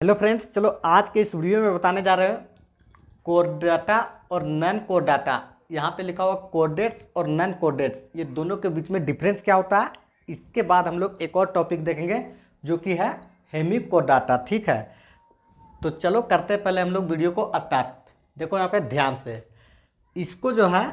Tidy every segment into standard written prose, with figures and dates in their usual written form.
Hello friends, चलो आज के इस वीडियो में बताने जा रहे हैं कोर डाटा और नॉन कोर डाटा। यहाँ पे लिखा हुआ कोडेट्स और नॉन कोडेट्स, ये दोनों के बीच में डिफरेंस क्या होता है। इसके बाद हम लोग एक और टॉपिक देखेंगे जो कि है हेमी कोर डाटा। ठीक है, तो चलो करते हैं पहले हम लोग वीडियो को स्टार्ट। देखो यहाँ पे ध्यान से, इसको जो है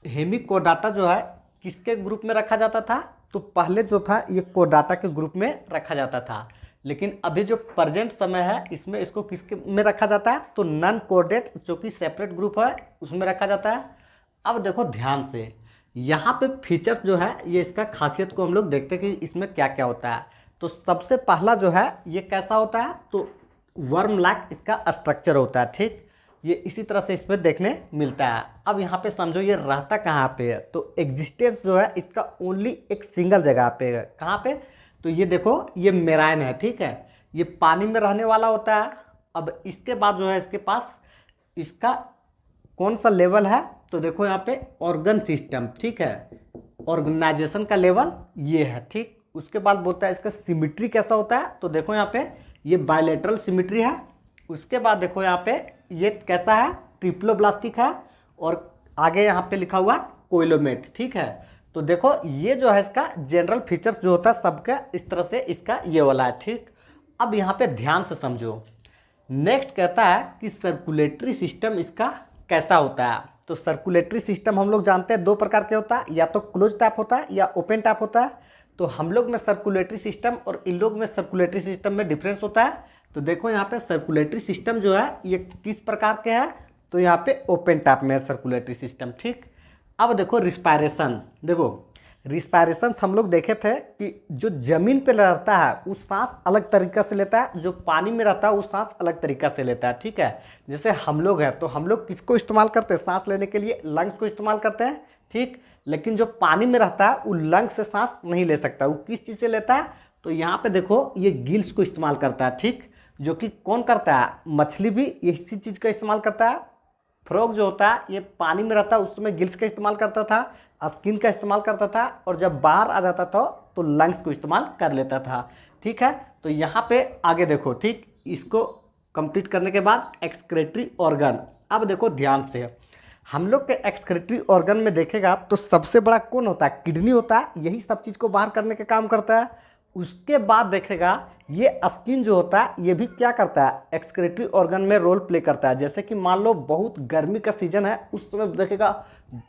हेमी कोर डाटा जो है किसके ग्रुप में रखा जाता था। तो पहले जो था ये कोर डाटा के ग्रुप में रखा जाता था, लेकिन अभी जो प्रेजेंट समय है इसमें इसको किसके में रखा जाता है, तो नॉन कोडेड जो कि सेपरेट ग्रुप है उसमें रखा जाता है। अब देखो ध्यान से, यहाँ पे फीचर जो है ये इसका खासियत को हम लोग देखते हैं कि इसमें क्या क्या होता है। तो सबसे पहला जो है ये कैसा होता है, तो वर्म लाइक इसका स्ट्रक्चर होता है। ठीक, ये इसी तरह से इसमें देखने मिलता है। अब यहाँ पे समझो ये रहता कहाँ पे है, तो एग्जिस्टेंस जो है इसका ओनली एक सिंगल जगह पे है। कहाँ पे, तो ये देखो ये मेराइन है। ठीक है, ये पानी में रहने वाला होता है। अब इसके बाद जो है इसके पास इसका कौन सा लेवल है, तो देखो यहाँ पे ऑर्गन सिस्टम। ठीक है, ऑर्गेनाइजेशन का लेवल ये है। ठीक, उसके बाद बोलता है इसका सिमिट्री कैसा होता है, तो देखो यहाँ पे ये बायलैटरल सिमिट्री है। उसके बाद देखो यहाँ पे ये कैसा है, ट्रिप्लोब्लास्टिक है। और आगे यहाँ पे लिखा हुआ कोइलोमेट। ठीक है, तो देखो ये जो है इसका जनरल फीचर्स जो होता है सबका इस तरह से इसका ये वाला है। ठीक, अब यहाँ पे ध्यान से समझो। नेक्स्ट कहता है कि सर्कुलेटरी सिस्टम इसका कैसा होता है। तो सर्कुलेटरी सिस्टम हम लोग जानते हैं दो प्रकार के होता है, या तो क्लोज टाइप होता है या ओपन टाइप होता है। तो हम लोग में सर्कुलेटरी सिस्टम और इन लोग में सर्कुलेटरी सिस्टम में डिफरेंस होता है। तो देखो यहाँ पे सर्कुलेटरी सिस्टम जो है ये किस प्रकार के है, तो यहाँ पे ओपन टाइप में है सर्कुलेटरी सिस्टम। ठीक, अब देखो रिस्पायरेशन। देखो रिस्पायरेशन हम लोग देखे थे कि जो जमीन पे रहता है वो सांस अलग तरीका से लेता है, जो पानी में रहता है वो सांस अलग तरीका से लेता है। ठीक है, जैसे हम लोग हैं तो हम लोग किसको इस्तेमाल करते हैं, सांस लेने के लिए लंग्स को इस्तेमाल करते हैं। ठीक, लेकिन जो पानी में रहता है वो लंग्स से सांस नहीं ले सकता, वो किस चीज़ से लेता है, तो यहाँ पे देखो ये गिल्स को इस्तेमाल करता है। ठीक, जो कि कौन करता है, मछली भी इसी चीज़ का इस्तेमाल करता है। फ्रॉग जो होता है ये पानी में रहता है उस समय गिल्स का इस्तेमाल करता था, स्किन का इस्तेमाल करता था, और जब बाहर आ जाता था तो लंग्स को इस्तेमाल कर लेता था। ठीक है, तो यहाँ पे आगे देखो। ठीक, इसको कंप्लीट करने के बाद एक्सक्रेटरी ऑर्गन। अब देखो ध्यान से, हम लोग के एक्सक्रेटरी ऑर्गन में देखेगा तो सबसे बड़ा कौन होता है, किडनी होता है, यही सब चीज़ को बाहर करने का काम करता है। उसके बाद देखेगा ये स्किन जो होता है ये भी क्या करता है, एक्सक्रेटरी ऑर्गन में रोल प्ले करता है। जैसे कि मान लो बहुत गर्मी का सीजन है, उस समय देखेगा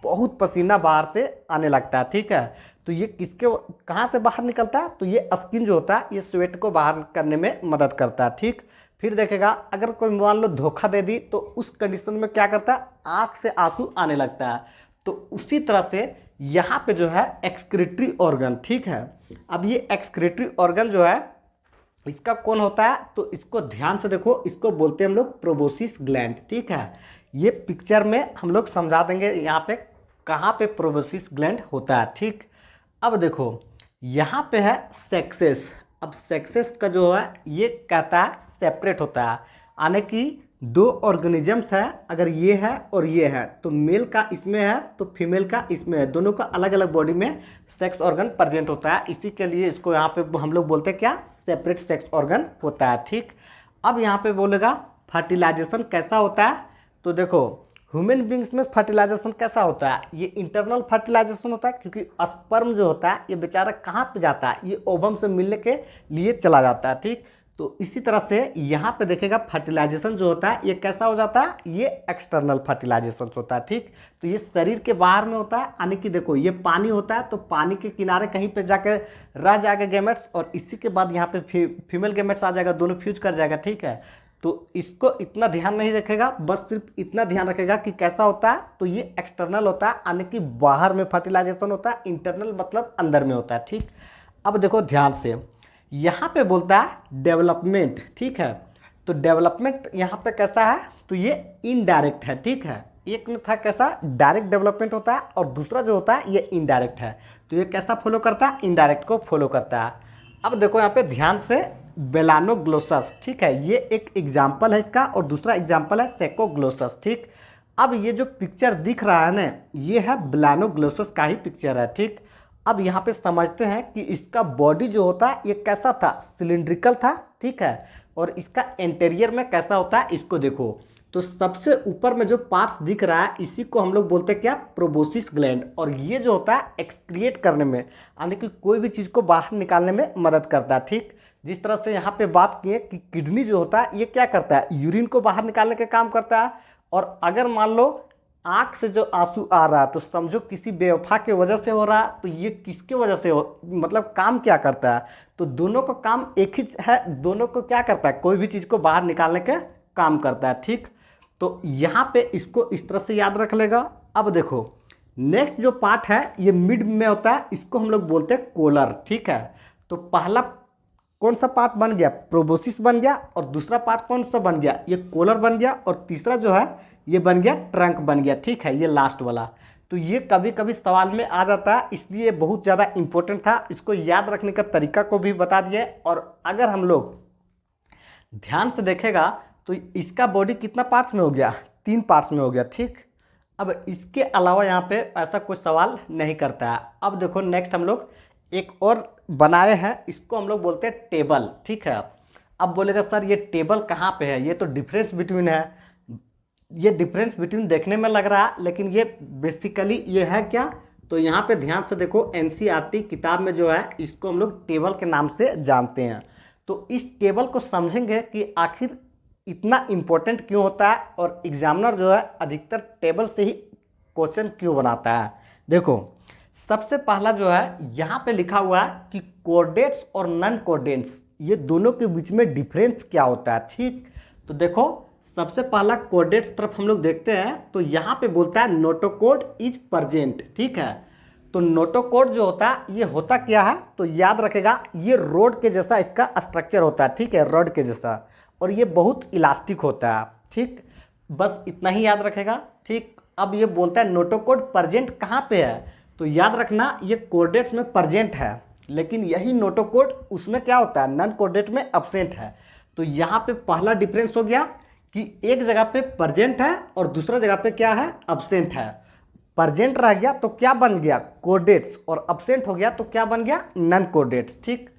बहुत पसीना बाहर से आने लगता है। ठीक है, तो ये किसके कहाँ से बाहर निकलता है, तो ये स्किन जो होता है ये स्वेट को बाहर करने में मदद करता है। ठीक, फिर देखेगा अगर कोई मान लो धोखा दे दी तो उस कंडीशन में क्या करता है, आँख से आंसू आने लगता है। तो उसी तरह से यहाँ पे जो है एक्सक्रेटरी ऑर्गन। ठीक है, अब ये एक्सक्रेटरी ऑर्गन जो है इसका कौन होता है, तो इसको ध्यान से देखो, इसको बोलते हैं हम लोग प्रोबोसिस ग्लैंड। ठीक है, ये पिक्चर में हम लोग समझा देंगे यहाँ पे कहाँ पे प्रोबोसिस ग्लैंड होता है। ठीक, अब देखो यहाँ पे है सेक्सेस। अब सेक्सेस का जो है ये कहता है सेपरेट होता है, यानी कि दो ऑर्गेनिजम्स है, अगर ये है और ये है तो मेल का इसमें है तो फीमेल का इसमें है, दोनों का अलग अलग बॉडी में सेक्स ऑर्गन प्रेजेंट होता है। इसी के लिए इसको यहाँ पे हम लोग बोलते हैं क्या, सेपरेट सेक्स ऑर्गन होता है। ठीक, अब यहाँ पे बोलेगा फर्टिलाइजेशन कैसा होता है, तो देखो ह्यूमन बींग्स में फर्टिलाइजेशन कैसा होता है, ये इंटरनल फर्टिलाइजेशन होता है, क्योंकि स्पर्म जो होता है ये बेचारा कहाँ पे जाता है, ये ओवम से मिलने के लिए चला जाता है। ठीक, तो इसी तरह से यहाँ पे देखेगा फर्टिलाइजेशन जो होता है ये कैसा हो जाता है, ये एक्सटर्नल फर्टिलाइजेशन होता है। ठीक, तो ये शरीर के बाहर में होता है, यानी कि देखो ये पानी होता है तो पानी के किनारे कहीं पे जाकर रह जाएगा गैमेट्स, और इसी के बाद यहाँ पे फीमेल गैमेट्स आ जाएगा, दोनों फ्यूज कर जाएगा। ठीक है, तो इसको इतना ध्यान नहीं रखेगा, बस सिर्फ इतना ध्यान रखेगा कि कैसा होता है, तो ये एक्सटर्नल होता है, यानी कि बाहर में फर्टिलाइजेशन होता है, इंटरनल मतलब अंदर में होता है। ठीक, अब देखो ध्यान से, यहाँ पे बोलता है डेवलपमेंट। ठीक है, तो डेवलपमेंट यहाँ पे कैसा है, तो ये इनडायरेक्ट है। ठीक है, एक में था कैसा डायरेक्ट डेवलपमेंट होता है और दूसरा जो होता है ये इनडायरेक्ट है। तो ये कैसा फॉलो करता है, इनडायरेक्ट को फॉलो करता है। अब देखो यहाँ पे ध्यान से बेलानोग्लोसस। ठीक है, ये एक एग्जाम्पल है इसका, और दूसरा एग्जाम्पल है सेकोग्लोसस। ठीक, अब ये जो पिक्चर दिख रहा है ना ये है बेलानोग्लोसस का ही पिक्चर है। ठीक, अब यहाँ पे समझते हैं कि इसका बॉडी जो होता है ये कैसा था, सिलिंड्रिकल था। ठीक है, और इसका इंटीरियर में कैसा होता है इसको देखो। तो सबसे ऊपर में जो पार्ट्स दिख रहा है इसी को हम लोग बोलते हैं क्या, प्रोबोसिस ग्लैंड। और ये जो होता है एक्सक्रिएट करने में, यानी कि कोई भी चीज़ को बाहर निकालने में मदद करता है। ठीक, जिस तरह से यहाँ पे बात किए कि किडनी जो होता है ये क्या करता है, यूरिन को बाहर निकालने का काम करता है। और अगर मान लो आँख से जो आंसू आ रहा है तो समझो किसी बेवफा के वजह से हो रहा है, तो ये किसके वजह से हो, मतलब काम क्या करता है, तो दोनों का काम एक ही है, दोनों को क्या करता है, कोई भी चीज़ को बाहर निकालने का काम करता है। ठीक, तो यहाँ पे इसको इस तरह से याद रख लेगा। अब देखो नेक्स्ट जो पार्ट है ये मिड में होता है, इसको हम लोग बोलते हैं कोलर। ठीक है, तो पहला कौन सा पार्ट बन गया, प्रोबोसिस बन गया, और दूसरा पार्ट कौन सा बन गया, ये कोलर बन गया, और तीसरा जो है ये बन गया ट्रंक बन गया। ठीक है, ये लास्ट वाला। तो ये कभी कभी सवाल में आ जाता है, इसलिए बहुत ज़्यादा इंपॉर्टेंट था, इसको याद रखने का तरीका को भी बता दिए। और अगर हम लोग ध्यान से देखेगा तो इसका बॉडी कितना पार्ट्स में हो गया, 3 पार्ट्स में हो गया। ठीक, अब इसके अलावा यहाँ पे ऐसा कोई सवाल नहीं करता है। अब देखो नेक्स्ट हम लोग एक और बनाए हैं, इसको हम लोग बोलते हैं टेबल। ठीक है, अब बोलेगा सर ये टेबल कहाँ पे है, ये तो डिफरेंस बिटवीन है, ये डिफरेंस बिटवीन देखने में लग रहा है, लेकिन ये बेसिकली ये है क्या, तो यहाँ पे ध्यान से देखो एनसीईआरटी किताब में जो है इसको हम लोग टेबल के नाम से जानते हैं। तो इस टेबल को समझेंगे कि आखिर इतना इम्पोर्टेंट क्यों होता है, और एग्जामिनर जो है अधिकतर टेबल से ही क्वेश्चन क्यों बनाता है। देखो सबसे पहला जो है यहाँ पे लिखा हुआ है कि कोऑर्डिनेट्स और नॉन कोऑर्डिनेट्स, ये दोनों के बीच में डिफरेंस क्या होता है। ठीक, तो देखो सबसे पहला कोऑर्डिनेट्स तरफ हम लोग देखते हैं, तो यहाँ पे बोलता है नोटोकोड इज प्रेजेंट। ठीक है, तो नोटोकोड जो होता है ये होता क्या है, तो याद रखेगा ये रोड के जैसा इसका स्ट्रक्चर होता है। ठीक है, रॉड के जैसा, और ये बहुत इलास्टिक होता है। ठीक, बस इतना ही याद रखेगा। ठीक, अब ये बोलता है नोटोकोड प्रेजेंट कहाँ पे है, तो याद रखना ये कोऑर्डिनेट्स में प्रेजेंट है, लेकिन यही नोटोकोड उसमें क्या होता है, नॉन कोऑर्डिनेट में एब्सेंट है। तो यहाँ पे पहला डिफरेंस हो गया कि एक जगह पे प्रेजेंट है और दूसरा जगह पे क्या है, एब्सेंट है। प्रेजेंट रह गया तो क्या बन गया, कोऑर्डिनेट्स, और एब्सेंट हो गया तो क्या बन गया, नॉन कोऑर्डिनेट्स। ठीक,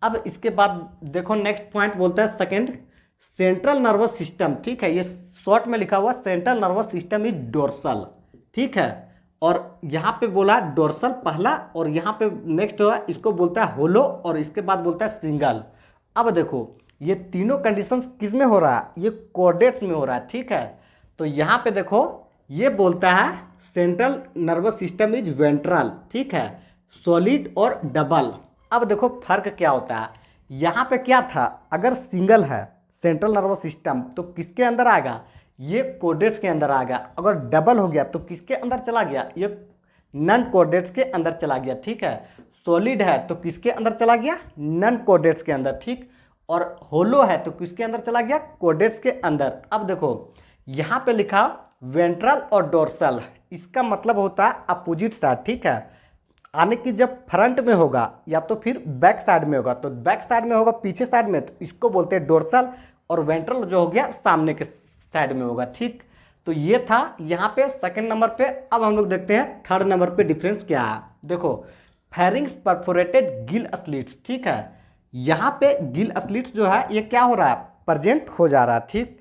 अब इसके बाद देखो नेक्स्ट पॉइंट बोलता है सेकंड, सेंट्रल नर्वस सिस्टम। ठीक है, ये शॉर्ट में लिखा हुआ central nervous system is dorsal. ठीक है, और यहाँ पे बोला डोर्सल पहला, और यहाँ पे नेक्स्ट हुआ इसको बोलता है होलो, और इसके बाद बोलता है सिंगल। अब देखो ये तीनों कंडीशंस किस में हो रहा है, ये कोऑर्डिनेट्स में हो रहा है। ठीक है, तो यहाँ पे देखो ये बोलता है central nervous system is ventral. ठीक है, सॉलिड और डबल। अब देखो फर्क क्या होता है, यहाँ पे क्या था, अगर सिंगल है सेंट्रल नर्वस सिस्टम तो किसके अंदर आएगा, ये कोऑर्डिनेट्स के अंदर आ गया। अगर डबल हो गया तो किसके अंदर चला गया, ये नॉन कोऑर्डिनेट्स के अंदर चला गया। ठीक है, सॉलिड है तो किसके अंदर चला गया, नॉन कोऑर्डिनेट्स के अंदर। ठीक, और होलो है तो किसके अंदर चला गया, कोऑर्डिनेट्स के अंदर। अब देखो यहाँ पे लिखा वेंट्रल और डोर्सल, इसका मतलब होता है अपोजिट साइड। ठीक है, आने की जब फ्रंट में होगा या तो फिर बैक साइड में होगा, तो बैक साइड में होगा पीछे साइड में, तो इसको बोलते हैं डोर्सल, और वेंट्रल जो हो गया सामने के साइड में होगा। ठीक, तो ये था यहाँ पे सेकंड नंबर पे। अब हम लोग देखते हैं थर्ड नंबर पे डिफरेंस क्या है। देखो फेरिंग्स परफोरेटेड गिल स्लिट्स। ठीक है, यहाँ पे गिल स्लिट्स जो है ये क्या हो रहा है, प्रेजेंट हो जा रहा है। ठीक,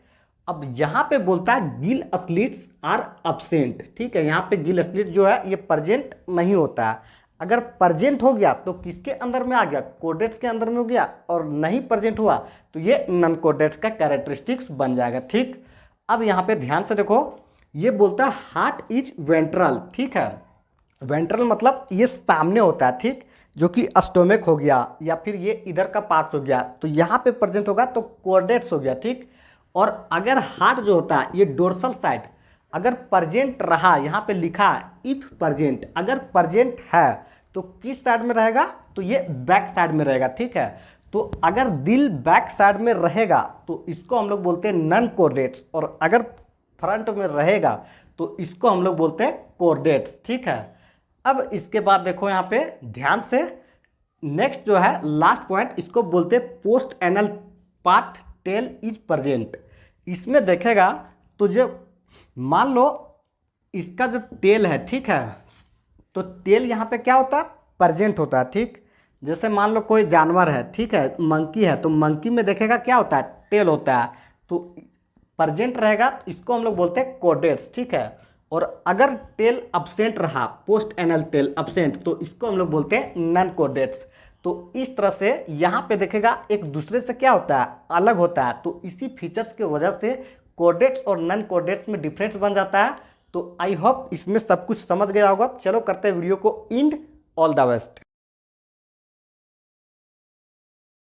अब यहाँ पे बोलता है गिल स्लिट्स आर एब्सेंट। ठीक है, यहाँ पे गिल स्लिट जो है ये प्रेजेंट नहीं होता है। अगर प्रेजेंट हो गया तो किसके अंदर में आ गया, कोऑर्डिनेट्स के अंदर में हो गया, और नहीं प्रेजेंट हुआ तो ये नॉन कोऑर्डिनेट्स का कैरेक्टरिस्टिक्स बन जाएगा। ठीक, अब यहाँ पे ध्यान से देखो ये बोलता है हार्ट इज वेंट्रल। ठीक है, वेंट्रल मतलब ये सामने होता है। ठीक, जो कि स्टोमक हो गया या फिर ये इधर का पार्ट्स हो गया, तो यहाँ पे प्रेजेंट होगा तो कोऑर्डिनेट्स हो गया। ठीक, और अगर हार्ट जो होता है ये डोर्सल साइड अगर प्रेजेंट रहा, यहाँ पे लिखा है इफ प्रेजेंट, अगर प्रेजेंट है तो किस साइड में रहेगा, तो ये बैक साइड में रहेगा। ठीक है, तो अगर दिल बैक साइड में रहेगा तो इसको हम लोग बोलते हैं नॉन कोऑर्डिनेट्स, और अगर फ्रंट में रहेगा तो इसको हम लोग बोलते हैं कोऑर्डिनेट्स। ठीक है, अब इसके बाद देखो यहाँ पे ध्यान से नेक्स्ट जो है लास्ट पॉइंट, इसको बोलते हैं post anal part tail is present. इसमें देखेगा तो जो मान लो इसका जो टेल है, ठीक है, तो टेल यहाँ पे क्या होता है, प्रेजेंट होता है। ठीक, जैसे मान लो कोई जानवर है, ठीक है, मंकी है, तो मंकी में देखेगा क्या होता है, टेल होता है, तो प्रेजेंट रहेगा तो इसको हम लोग बोलते हैं कोडेट्स, ठीक है। और अगर टेल अब्सेंट रहा, पोस्ट एनल टेल अब्सेंट, तो इसको हम लोग बोलते हैं नॉन कोडेट्स। तो इस तरह से यहाँ पे देखेगा एक दूसरे से क्या होता है, अलग होता है। तो इसी फीचर्स की वजह से कोडेट्स और नॉन कोडेट्स में डिफरेंस बन जाता है। तो आई होप इसमें सब कुछ समझ गया होगा। चलो करते हैं वीडियो को एंड। All the best.